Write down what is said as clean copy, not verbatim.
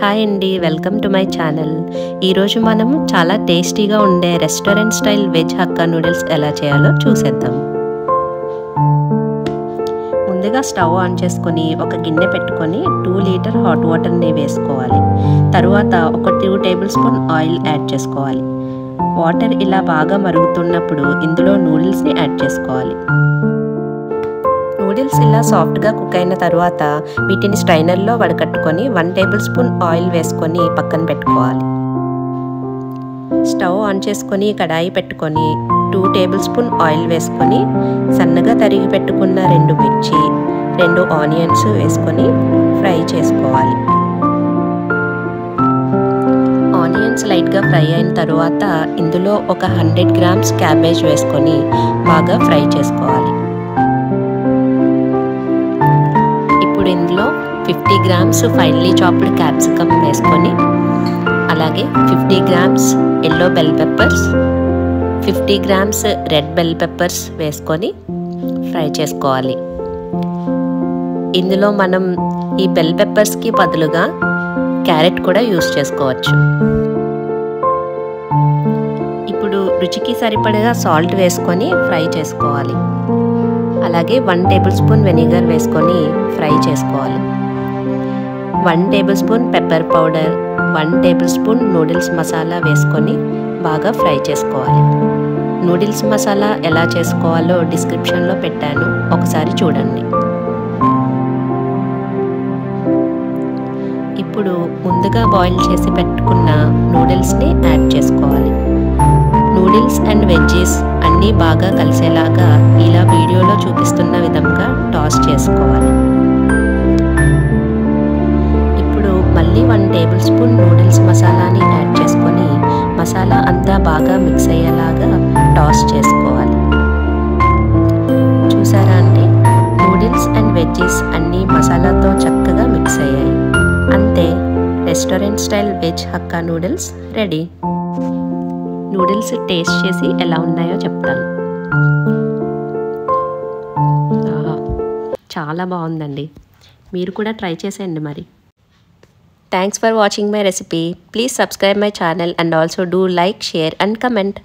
Hi అండి, welcome to my channel. ఈరోజు మనము చాలా టేస్టీగా ఉండే restaurant style veg hakka noodles ఎలా చేయాలో చూసేద్దాం. ముందుగా స్టవ్ ఆన్ చేసుకొని ఒక గిన్నె పెట్టుకొని 2 లీటర్ హాట్ వాటర్ని వేసుకోవాలి. తరువాత ఒక 2 టేబుల్ స్పూన్ ఆయిల్ యాడ్ చేసుకోవాలి. వాటర్ ఇలా బాగా మరుగుతున్నప్పుడు ఇందులో నూడిల్స్ని యాడ్ చేసుకోవాలి. నూడిల్స్ ఇలా సాఫ్ట్గా కుక్ అయిన తర్వాత వీటిని స్ట్రైనర్లో వడకట్టుకొని 1 టేబుల్ స్పూన్ ఆయిల్ వేసుకొని పక్కన పెట్టుకోవాలి. స్టవ్ ఆన్ చేసుకొని కడాయి పెట్టుకొని 2 టేబుల్ స్పూన్ ఆయిల్ వేసుకొని సన్నగా తరిగి పెట్టుకున్న 2 మిర్చి 2 ఆనియన్స్ వేసుకొని ఫ్రై చేసుకోవాలి. ఆనియన్స్ లైట్గా ఫ్రై అయిన తర్వాత ఇందులో ఒక 100 గ్రామ్స్ క్యాబేజ్ వేసుకొని బాగా ఫ్రై చేసుకోవాలి. ఇప్పుడు ఇందులో 50 గ్రామ్స్ ఫైన్లీ చాప్డ్ క్యాప్సికమ్ వేసుకొని అలాగే 50 grams yellow bell peppers 50 grams red bell peppers వేసుకొని ఫ్రై చేసుకోవాలి. ఇందులో మనం ఈ బెల్ పెప్పర్స్కి బదులుగా క్యారెట్ కూడా యూస్ చేసుకోవచ్చు. ఇప్పుడు రుచికి సరిపడగా సాల్ట్ వేసుకొని ఫ్రై చేసుకోవాలి. అలాగే 1 టేబుల్ స్పూన్ వెనిగర్ వేసుకొని ఫ్రై చేసుకోవాలి. 1 table spoon pepper powder 1 table spoon noodles masala వేసుకొని బాగా ఫ్రై చేసుకోవాలి. నూడిల్స్ మసాలా ఎలా చేసుకోవాలో డిస్క్రిప్షన్లో పెట్టాను, ఒకసారి చూడండి. ఇప్పుడు ముందుగా బాయిల్ చేసి పెట్టుకున్న నూడిల్స్ని యాడ్ చేసుకోవాలి. నూడిల్స్ అండ్ వెజ్జీస్ అన్నీ బాగా కలిసేలాగా ఇలా వీడియోలో చూపిస్తున్న విధంగా టాస్ చేసుకోవాలి. ఇప్పుడు మళ్ళీ 1 టేబుల్ స్పూన్ నూడిల్స్ మసాలాని యాడ్ చేసుకొని మసాలా అంతా బాగా మిక్స్ అయ్యేలాగా టాస్ చేసుకోవాలి. చూసారా అండి, నూడిల్స్ అండ్ వెజ్జీస్ అన్నీ మసాలాతో చక్కగా మిక్స్ అయ్యాయి. అంతే, restaurant style veg hakka noodles ready. Noodles taste చేసి ఎలా ఉన్నాయో చెప్తాను. చాలా బాగుందండి, మీరు కూడా ట్రై చేసేయండి మరి. Thanks for watching my recipe. Please subscribe my channel and also do like, share and comment.